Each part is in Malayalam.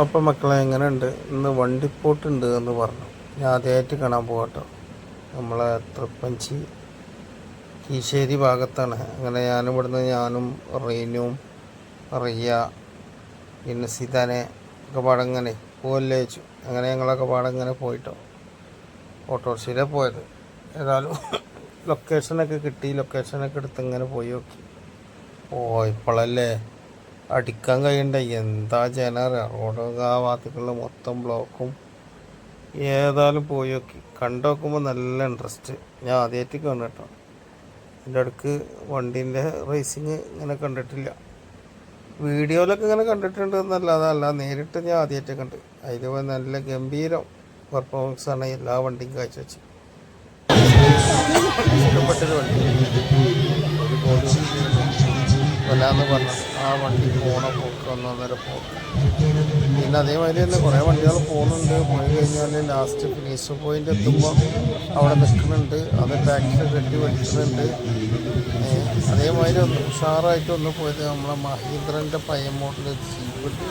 അപ്പം മക്കളെ എങ്ങനെയുണ്ട്? ഇന്ന് വണ്ടിപ്പോട്ടുണ്ട് എന്ന് പറഞ്ഞു. ഞാൻ ആദ്യമായിട്ട് കാണാൻ പോകട്ടോ. നമ്മളെ തൃപ്പഞ്ചി കീശ്ശേരി ഭാഗത്താണ്. അങ്ങനെ ഞാനും റീനും റിയ പിന്നെ സിതാനെ ഒക്കെ പാടങ്ങനെ പോവല്ലേ വെച്ചു. അങ്ങനെ ഞങ്ങളൊക്കെ പാടങ്ങനെ പോയിട്ടോ. ഓട്ടോറിക്ഷയിലാണ് പോയത്. ഏതായാലും ലൊക്കേഷനൊക്കെ കിട്ടി. ലൊക്കേഷനൊക്കെ എടുത്ത് ഇങ്ങനെ പോയി നോക്കി. ഇപ്പോഴല്ലേ അടിക്കാൻ കഴിയണ്ട. എന്താ ജനറ റോഡ് ആ ഭാഗത്തേക്കുള്ള മൊത്തം ബ്ലോക്കും. ഏതായാലും പോയി നോക്കി. കണ്ടു നോക്കുമ്പോൾ നല്ല ഇൻട്രസ്റ്റ്. ഞാൻ ആദ്യമായിട്ട് കാണും കേട്ടോ. എൻ്റെ അടുക്ക് വണ്ടീൻ്റെ റേസിങ് ഇങ്ങനെ കണ്ടിട്ടില്ല. വീഡിയോയിലൊക്കെ ഇങ്ങനെ കണ്ടിട്ടുണ്ട് എന്നല്ലാതെ നേരിട്ട് ഞാൻ ആദ്യമായിട്ട് കണ്ട്. അതിൽ നല്ല ഗംഭീരം പെർഫോമൻസാണ് എല്ലാ വണ്ടിയും കാഴ്ചവെച്ച്. ഇഷ്ടപ്പെട്ടൊരു വണ്ടി. ഒരു കോടി വല്ലാന്ന് പറഞ്ഞത് ആ വണ്ടി പോണ പോക്ക് ഒന്നൊന്നര പോക്ക്. പിന്നെ അതേമാതിരി തന്നെ കുറേ വണ്ടികൾ പോകുന്നുണ്ട്. പോയി കഴിഞ്ഞാൽ ലാസ്റ്റ് ഫിനിഷ് പോയിന്റ് എത്തുമ്പോൾ അവിടെ നിൽക്കുന്നുണ്ട്. അത് ടാക്സി കെട്ടി വലിക്കുന്നുണ്ട്. അതേമാതിരി ഒന്ന് ഉഷാറായിട്ടൊന്ന് പോയത് നമ്മളെ മഹീന്ദ്രൻ്റെ പയ്യ മോഡൽ ജീവട്ടി.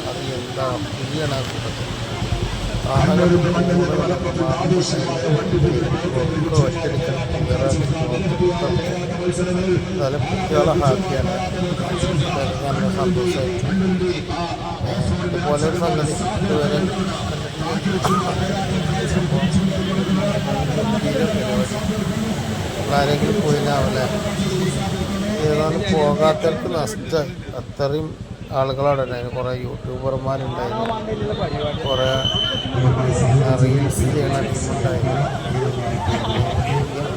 അത് എന്താ പുതിയാണ് ആ കൂട്ടത്തിൽ. നല്ല കുട്ടികളെ ഹാപ്പിയാണ്. നല്ല സന്തോഷമായിട്ട് ഇതുപോലെ ഒരു സംഗതി ഇതുവരെ ആരെങ്കിലും പോയില്ലാവല്ലേ. ഏതാണ്ട് പോകാത്തവർക്ക് നഷ്ടമായി. അത്രയും ആളുകളവിടെ ഉണ്ടായിരുന്നു. കുറേ യൂട്യൂബർമാരുണ്ടായിരുന്നു, കുറേ റീൽസ് ചെയ്യുന്ന ടീമുണ്ടായിരുന്നു.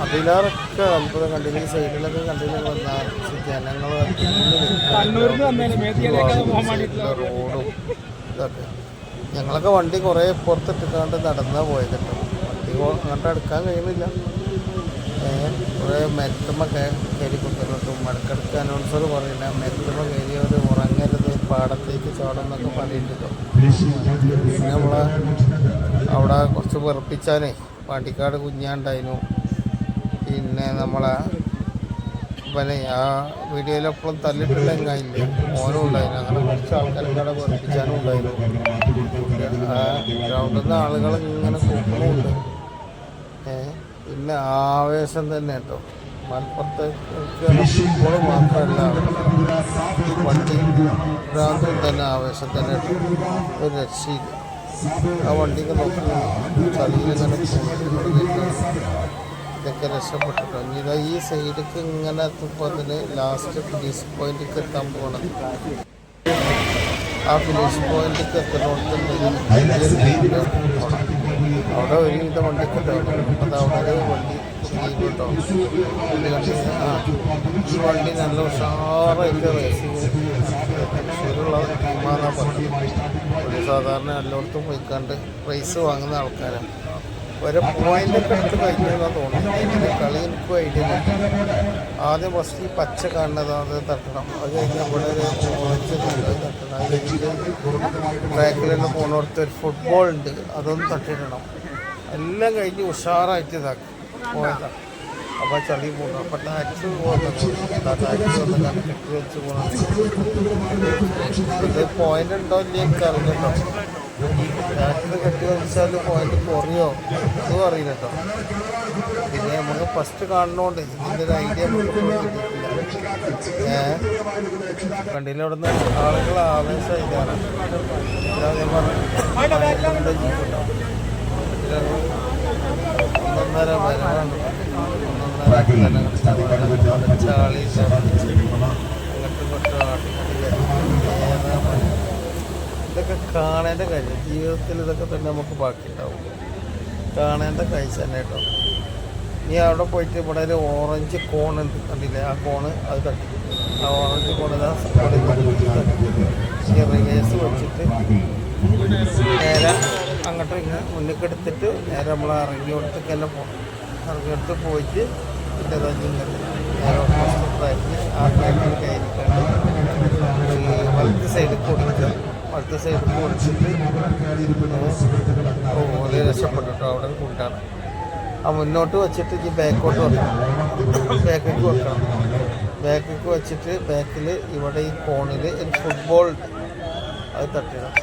അതിലാറൊക്കെ അത്ഭുതം കണ്ടില്ല. ഈ സൈഡിലൊക്കെ കണ്ടില്ല വന്നാൽ ജനങ്ങൾ റോഡും ഇതൊക്കെ. ഞങ്ങളൊക്കെ വണ്ടി കുറേ പുറത്തിട്ടിട്ടാണ്ട് നടന്നാണ് പോയത് കേട്ടോ. വണ്ടി അങ്ങോട്ട് അടുക്കാൻ കഴിയുന്നില്ല. കുറേ മെരുത്തുമ്മ കയറി കുത്തിട്ടും മടക്കെടുത്ത് അനൗൺസർ പറയില്ല. മെരുത്തുമ്മ കയറിയവർ ഉറങ്ങരുത്, പാടത്തേക്ക് ചാടുന്നൊക്കെ പറയുന്നുണ്ടല്ലോ. പിന്നെ നമ്മളെ അവിടെ കുറച്ച് വെറുപ്പിച്ചാനേ പാണ്ടിക്കാട് കുഞ്ഞാണ്ടായിരുന്നു. പിന്നെ നമ്മളെ പിന്നെ ആ വീഡിയോയിലെപ്പോഴും തല്ലിട്ടുണ്ടെങ്കില്ല ഓനും ഉണ്ടായിരുന്നു. അങ്ങനെ കുറച്ച് ആൾക്കാർക്ക് അവിടെ വെറുപ്പിച്ചാനും ഉണ്ടായിരുന്നു. ആ ഗ്രൗണ്ടിൽ നിന്ന് ആളുകൾ ഇങ്ങനെ കൂട്ടണമുണ്ട്. പിന്നെ ആവേശം തന്നെ കേട്ടോ. മലപ്പുറത്തേക്ക് ഫുട്ബോൾ മാത്രമല്ല, വണ്ടി ഭ്രാന്തും തന്നെ ആവേശം തന്നെ കേട്ടോ. ഒരു രക്ഷയില്ല. ആ വണ്ടിക്ക് നോക്കി ചളിയിലിങ്ങനെ ഇതൊക്കെ രക്ഷപ്പെട്ടിട്ടോ. ഇതാ ഈ സൈഡിലേക്ക് ഇങ്ങനെ എത്തുമ്പോൾ അതിന് ലാസ്റ്റ് ഫിനിഷ് പോയിന്റിലേക്ക് എത്താൻ പോകണം. ആ ഫിനിഷ് പോയിന്റിലേക്ക് എത്തുന്നിടത്തുണ്ടെങ്കിൽ അവിടെ ഒരുവിധം വണ്ടിക്ക് ഉണ്ടാവും. അത് അവിടെ വണ്ടി കേട്ടോ. ഈ വണ്ടി നല്ല ഉഷാറായിട്ട് റേസിങ് തൃശ്ശൂരുള്ള ടീമാണെന്നാണ് പറഞ്ഞത്. ഒരു സാധാരണ എല്ലായിടത്തും പോയിക്കാണ്ട് പ്രൈസ് വാങ്ങുന്ന ആൾക്കാരാണ്. ഒരു പോയിൻ്റൊക്കെ എടുത്ത് കഴിഞ്ഞാൽ തോന്നുന്നു. ഇങ്ങനെ കളി എനിക്കും ഐഡിയ ഇല്ല. ആദ്യം ഫസ്റ്റ് ഈ പച്ച കാണുന്നത് അത് തട്ടണം. അത് കഴിഞ്ഞാൽ ഇവിടെ ഒരു ഓറഞ്ച് തട്ടണം. അത് കഴിഞ്ഞിട്ട് ട്രാക്കിൽ തന്നെ പോകുന്നിടത്ത് ഒരു ഫുട്ബോൾ ഉണ്ട്, അതൊന്ന് തട്ടിടണം. എല്ലാം കഴിഞ്ഞ് ഉഷാറായിട്ട് ഇതാക്കി പോയതാണ്. അപ്പോൾ ചളി പോകണം. അപ്പോൾ ടാക്സ് ടാക്സ് ഒന്ന് കെട്ടി വെച്ച് പോകണം. ഇത് പോയിൻ്റ് ഉണ്ടോ ഇല്ലേ എനിക്ക് അറിഞ്ഞിട്ടോ. ടാക്സ് കെട്ടി വെച്ചാൽ പോയിൻ്റ് കുറയോ അതും അറിയില്ല കേട്ടോ. പിന്നെ നമുക്ക് ഫസ്റ്റ് കാണുന്നതുകൊണ്ട് ഇതിൻ്റെ ഒരു ഐഡിയ കണ്ടില്ല. അവിടെ നിന്ന് ആളുകൾ ആവേശമായിട്ടാണ്. ഞാൻ പറഞ്ഞു ജീവിതം ഒന്നൊന്നര വരവാണ്. ചാളി ഇതൊക്കെ കാണേണ്ട കാഴ്ച. ജീവിതത്തിൽ ഇതൊക്കെ തന്നെ നമുക്ക് ബാക്കിയുണ്ടാവും. കാണേണ്ട കാഴ്ച തന്നെ കേട്ടോ. നീ അവിടെ പോയിട്ട് ഇവിടെ ഒരു ഓറഞ്ച് കോണുണ്ട് കണ്ടില്ലേ? ആ കോണ് അത് തട്ടി. ആ ഓറഞ്ച് കോണ് റിവേഴ്സ് വെച്ചിട്ട് നേരെ അങ്ങോട്ട് ഇങ്ങനെ മുന്നിലേക്ക് എടുത്തിട്ട് നേരെ നമ്മൾ ഇറങ്ങിയോടത്തേക്ക് തന്നെ പോകണം. ഇറങ്ങിയെടുത്ത് പോയിട്ട് പിന്നെ ഇങ്ങനെ നേരെ ഓപ്പോസിറ്റ് ആ ട്രാക്കിൽ കയറിയിട്ടാണ് വലത്ത് സൈഡിൽ കൊടുക്കുക. വലത്ത് സൈഡിൽ കൊടുത്തിട്ട് ഓരോ രക്ഷപ്പെട്ടിട്ടോ. അവിടെ കൊണ്ടാണ് ആ മുന്നോട്ട് വെച്ചിട്ട് ഈ ബാക്കോട്ട് വെക്കണം. ബാക്കിലേക്ക് വെക്കണം. ബാക്കിലേക്ക് വെച്ചിട്ട് ബാക്കിൽ ഇവിടെ ഈ കോണിൽ ഒരു ഫുട്ബോൾ അത് തട്ടിടണം.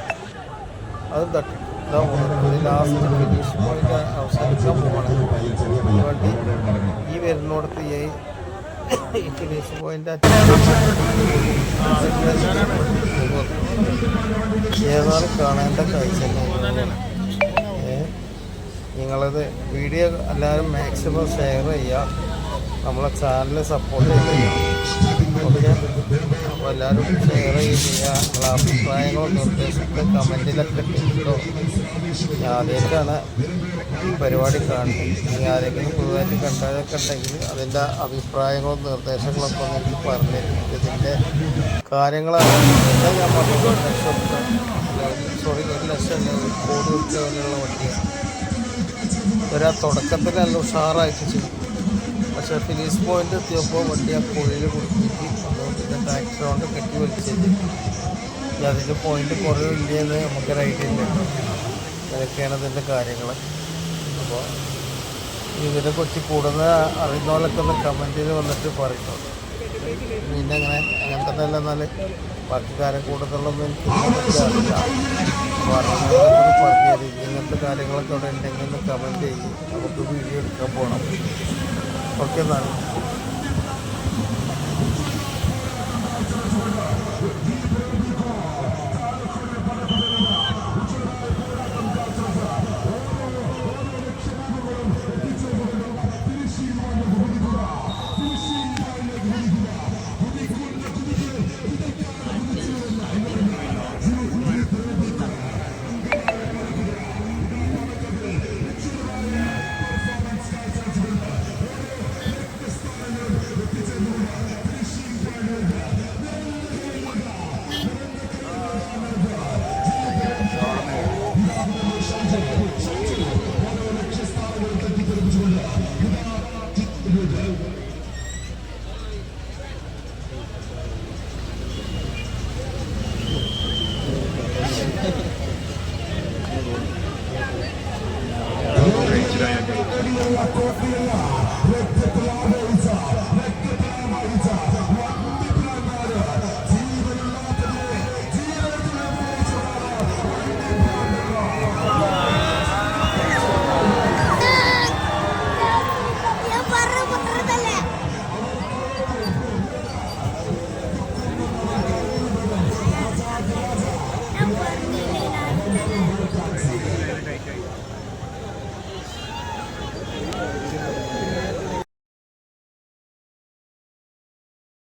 അത് തട്ടിട്ട് ഇതാ പോകുന്നത് ലാസ്റ്റ് ഫിനിഷ് പോയിന്റ് അവസാനിക്കാൻ പോകണം. ഈ വണ്ടി ഈ വരുന്നിടത്ത് ഈ ഫിനിഷ് പോയിന്റ് ഏതായാലും കാണേണ്ട കാഴ്ച നിങ്ങളത് വീഡിയോ എല്ലാവരും മാക്സിമം ഷെയർ ചെയ്യുക, നമ്മളെ ചാനൽ സപ്പോർട്ട് ചെയ്യുക. ഓക്കെ, അപ്പോൾ എല്ലാവരും ഷെയർ ചെയ്യുക. നിങ്ങളെ അഭിപ്രായങ്ങളും നിർദ്ദേശമൊക്കെ കമൻറ്റിലൊക്കെ ഇട്ടോ. ഞാൻ ആദ്യമായിട്ടാണ് ഈ പരിപാടി കാണുന്നത്. ഇനി ആരെങ്കിലും പുതുതായിട്ട് കണ്ടതൊക്കെ ഉണ്ടെങ്കിൽ അതിൻ്റെ അഭിപ്രായങ്ങളും നിർദ്ദേശങ്ങളൊക്കെ ഒന്ന് എനിക്ക് പറഞ്ഞു തരും. ഇതിൻ്റെ കാര്യങ്ങളാണ് ഞാൻ പറഞ്ഞത്. 1 ലക്ഷം 1 കോടി രൂപയുള്ള വണ്ടിയാണ്. ഇവരാ തുടക്കത്തിൽ നല്ല ഉഷാറായിട്ട് ചെയ്യും. പക്ഷേ ഫിനിഷ് പോയിന്റ് എത്തിയപ്പോൾ വണ്ടി ആ കുഴിയിൽ കുടുക്കിയിട്ട് പിന്നെ ട്രാക്ടർ കൊണ്ട് കെട്ടി വലിച്ചത്. അതിൻ്റെ പോയിന്റ് കുറവില്ലെന്ന് നമുക്കൊരു ഐഡിയ ഇല്ല. അതൊക്കെയാണ് ഇതിൻ്റെ കാര്യങ്ങൾ. അപ്പോൾ ഇതിനെക്കുറിച്ച് കൂടുതൽ അറിയുന്നവരൊക്കെ ഒന്ന് കമൻറ്റിൽ വന്നിട്ട് പറയുന്നുള്ളൂ. പിന്നെ അങ്ങനെ തന്നെ അല്ല, എന്നാൽ ബാക്കി കാര്യം കൂടുതലൊന്നും എനിക്ക് ഇതിനെക്കുറിച്ച് അറിയില്ല. പറഞ്ഞതൊക്കെ പറഞ്ഞു തരും. ഇങ്ങനത്തെ കാര്യങ്ങളൊക്കെ അവിടെ ഉണ്ടെങ്കിൽ ഒന്ന് കമൻറ്റ് ചെയ്യും. നമുക്ക് വീഡിയോ എടുക്കാൻ പോകണം. ഓക്കെ എന്നാണ്.